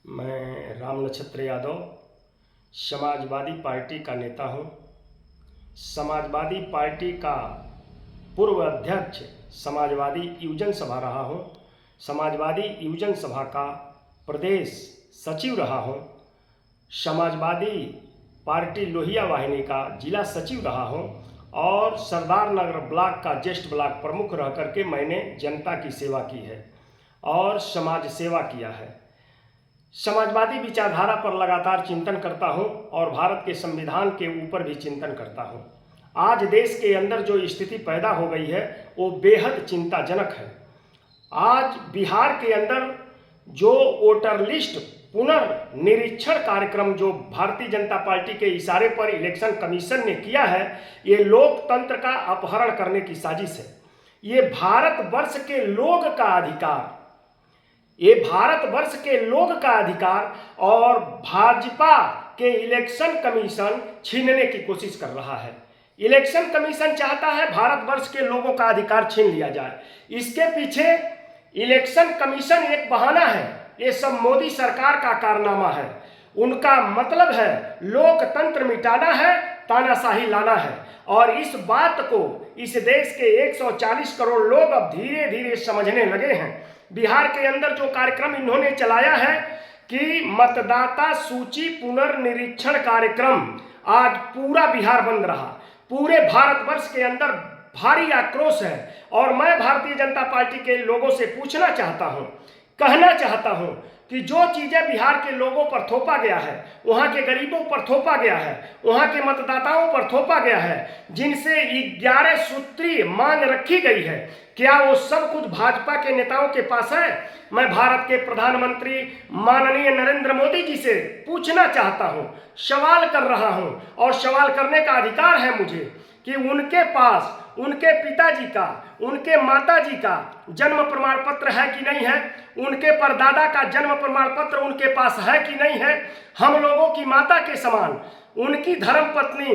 मैं राम नक्षत्र यादव समाजवादी पार्टी का नेता हूं। समाजवादी पार्टी का पूर्व अध्यक्ष समाजवादी युवजन सभा रहा हूं। समाजवादी युवजन सभा का प्रदेश सचिव रहा हूं। समाजवादी पार्टी लोहिया वाहिनी का जिला सचिव रहा हूं और सरदार नगर ब्लॉक का ज्येष्ठ ब्लॉक प्रमुख रह करके मैंने जनता की सेवा की है और समाज सेवा किया है। समाजवादी विचारधारा पर लगातार चिंतन करता हूं और भारत के संविधान के ऊपर भी चिंतन करता हूं। आज देश के अंदर जो स्थिति पैदा हो गई है वो बेहद चिंताजनक है। आज बिहार के अंदर जो वोटर लिस्ट पुनर्निरीक्षण कार्यक्रम जो भारतीय जनता पार्टी के इशारे पर इलेक्शन कमीशन ने किया है, ये लोकतंत्र का अपहरण करने की साजिश है। ये भारतवर्ष के लोग का अधिकार, ये भारतवर्ष के लोग का अधिकार और भाजपा के इलेक्शन कमीशन छीनने की कोशिश कर रहा है। इलेक्शन कमीशन चाहता है भारतवर्ष के लोगों का अधिकार छीन लिया जाए। इसके पीछे इलेक्शन कमीशन एक बहाना है। ये सब मोदी सरकार का कारनामा है। उनका मतलब है लोकतंत्र मिटाना है, तानाशाही लाना है। और इस बात को इस देश के 140 करोड़ लोग अब धीरे धीरे समझने लगे हैं। बिहार के अंदर जो कार्यक्रम इन्होंने चलाया है कि मतदाता सूची पुनर्निरीक्षण कार्यक्रम, आज पूरा बिहार बंद रहा। पूरे भारतवर्ष के अंदर भारी आक्रोश है और मैं भारतीय जनता पार्टी के लोगों से पूछना चाहता हूं, कहना चाहता हूं कि जो चीजें बिहार के लोगों पर थोपा गया है, वहां के गरीबों पर थोपा गया है, वहां के मतदाताओं पर थोपा गया है, जिनसे 11 सूत्री मांग रखी गई है, क्या वो सब कुछ भाजपा के नेताओं के पास है? मैं भारत के प्रधानमंत्री माननीय नरेंद्र मोदी जी से पूछना चाहता हूं, सवाल कर रहा हूं और सवाल करने का अधिकार है मुझे कि उनके पास उनके पिताजी का, उनके माताजी का जन्म प्रमाण पत्र है कि नहीं है? उनके परदादा का जन्म प्रमाण पत्र उनके पास है कि नहीं है? हम लोगों की माता के समान उनकी धर्मपत्नी,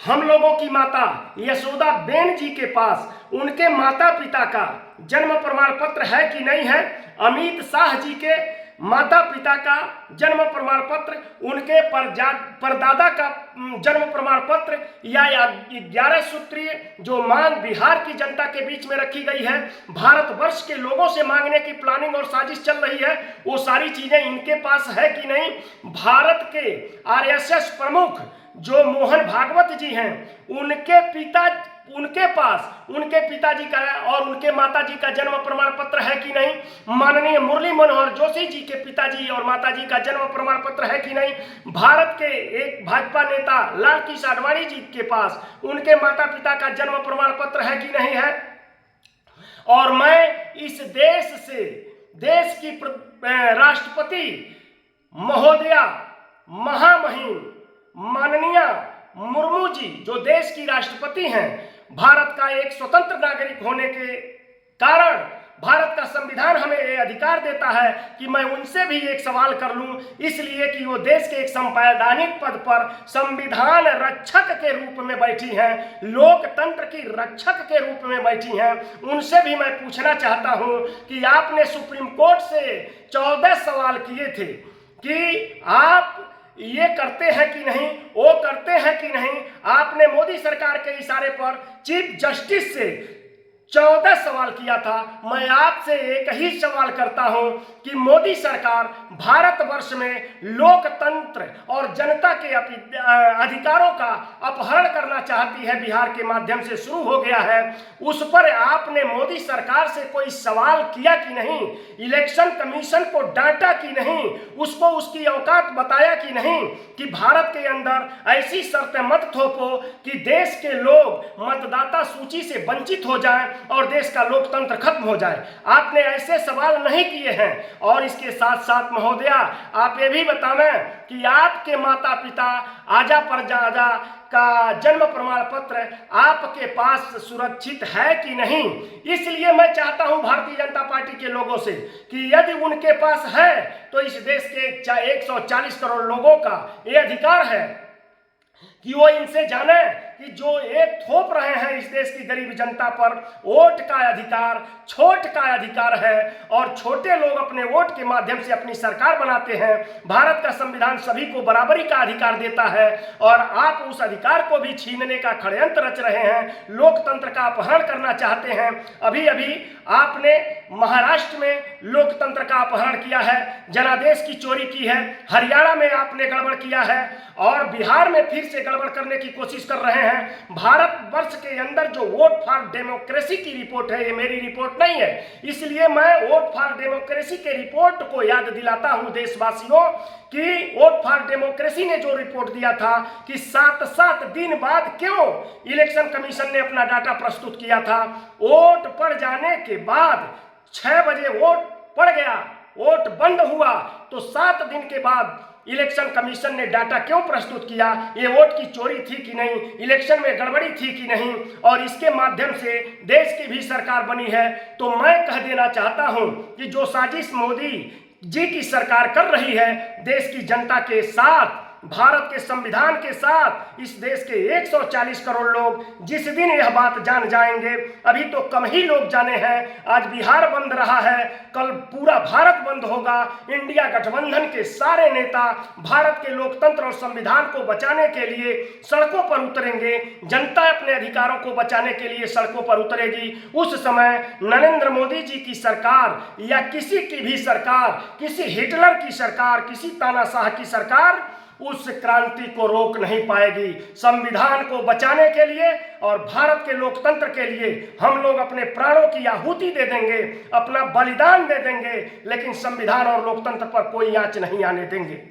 हम लोगों की माता यशोदा बेन जी के पास उनके माता पिता का जन्म प्रमाण पत्र है कि नहीं है? अमित शाह जी के माता पिता का जन्म प्रमाण पत्र, उनके परदादा का जन्म प्रमाण पत्र या 11 सूत्रीय जो मांग बिहार की जनता के बीच में रखी गई है, भारतवर्ष के लोगों से मांगने की प्लानिंग और साजिश चल रही है, वो सारी चीजें इनके पास है कि नहीं? भारत के आरएसएस प्रमुख जो मोहन भागवत जी हैं, उनके पास उनके पिताजी का और उनके माताजी का जन्म प्रमाण पत्र है कि नहीं? माननीय मुरली मनोहर जोशी जी के पिताजी और माताजी का जन्म प्रमाण पत्र है कि नहीं? भारत के एक भाजपा नेता लाल कृष्ण आडवाणी जी के पास उनके माता पिता का जन्म प्रमाण पत्र है कि नहीं है? और मैं इस देश से, देश की राष्ट्रपति महोदया महामहिम माननीय मुर्मू जी जो देश की राष्ट्रपति हैं, भारत का एक स्वतंत्र नागरिक होने के कारण भारत का संविधान हमें ये अधिकार देता है कि मैं उनसे भी एक सवाल कर लूं, इसलिए कि वो देश के एक संवैधानिक पद पर संविधान रक्षक के रूप में बैठी हैं, लोकतंत्र की रक्षक के रूप में बैठी हैं। उनसे भी मैं पूछना चाहता हूं कि आपने सुप्रीम कोर्ट से 14 सवाल किए थे कि आप ये करते हैं कि नहीं, वो करते हैं कि नहीं। आपने मोदी सरकार के इशारे पर चीफ जस्टिस से 14 सवाल किया था। मैं आपसे एक ही सवाल करता हूं कि मोदी सरकार भारतवर्ष में लोकतंत्र और जनता के अधिकारों का अपहरण करना चाहती है, बिहार के माध्यम से शुरू हो गया है। उस पर आपने मोदी सरकार से कोई सवाल किया कि नहीं? इलेक्शन कमीशन को डांटा कि नहीं? उसको उसकी औकात बताया कि नहीं कि भारत के अंदर ऐसी शर्तें मत थोपो कि देश के लोग मतदाता सूची से वंचित हो जाएं और देश का लोकतंत्र खत्म हो जाए। आपने ऐसे सवाल नहीं किए हैं। और इसके साथ साथ महोदया, आप ये भी बतावें कि आपके माता पिता आजा परजादा का जन्म प्रमाण पत्र आपके पास सुरक्षित है कि नहीं? इसलिए मैं चाहता हूं भारतीय जनता पार्टी के लोगों से कि यदि उनके पास है तो इस देश के 140 करोड़ लोगों का ये अधिकार है कि वो इनसे जाने कि जो एक थोप रहे हैं इस देश की गरीब जनता पर वोट का अधिकार, छोट का अधिकार है, और छोटे लोग अपने वोट के माध्यम से अपनी सरकार बनाते हैं। भारत का संविधान सभी को बराबरी का अधिकार देता है और आप उस अधिकार को भी छीनने का षड्यंत्र रच रहे हैं, लोकतंत्र का अपहरण करना चाहते हैं। अभी अभी आपने महाराष्ट्र में लोकतंत्र का अपहरण किया है, जनादेश की चोरी की है, हरियाणा में आपने गड़बड़ किया है और बिहार में फिर से गड़बड़ करने की कोशिश कर रहे हैं। भारतवर्ष के अंदर जो वोट फॉर डेमोक्रेसी की रिपोर्ट है, ये मेरी रिपोर्ट नहीं है, इसलिए मैं वोट फॉर डेमोक्रेसी के रिपोर्ट को याद दिलाता हूं देशवासियों कि वोट फॉर डेमोक्रेसी ने जो रिपोर्ट दिया था कि 7 दिन बाद क्यों इलेक्शन कमीशन ने अपना डाटा प्रस्तुत किया था। वोट पड़ जाने के बाद 6 बजे वोट पड़ गया, वोट बंद हुआ, तो 7 दिन के बाद इलेक्शन कमीशन ने डाटा क्यों प्रस्तुत किया, ये वोट की चोरी थी कि नहीं, इलेक्शन में गड़बड़ी थी कि नहीं, और इसके माध्यम से देश की भी सरकार बनी है। तो मैं कह देना चाहता हूं कि जो साजिश मोदी जी की सरकार कर रही है देश की जनता के साथ, भारत के संविधान के साथ, इस देश के 140 करोड़ लोग जिस दिन यह बात जान जाएंगे, अभी तो कम ही लोग जाने हैं। आज बिहार बंद रहा है, कल पूरा भारत बंद होगा। इंडिया गठबंधन के सारे नेता भारत के लोकतंत्र और संविधान को बचाने के लिए सड़कों पर उतरेंगे, जनता अपने अधिकारों को बचाने के लिए सड़कों पर उतरेगी। उस समय नरेंद्र मोदी जी की सरकार या किसी की भी सरकार, किसी हिटलर की सरकार, किसी तानाशाह की सरकार उस क्रांति को रोक नहीं पाएगी। संविधान को बचाने के लिए और भारत के लोकतंत्र के लिए हम लोग अपने प्राणों की आहुति दे देंगे, अपना बलिदान दे देंगे, लेकिन संविधान और लोकतंत्र पर कोई आंच नहीं आने देंगे।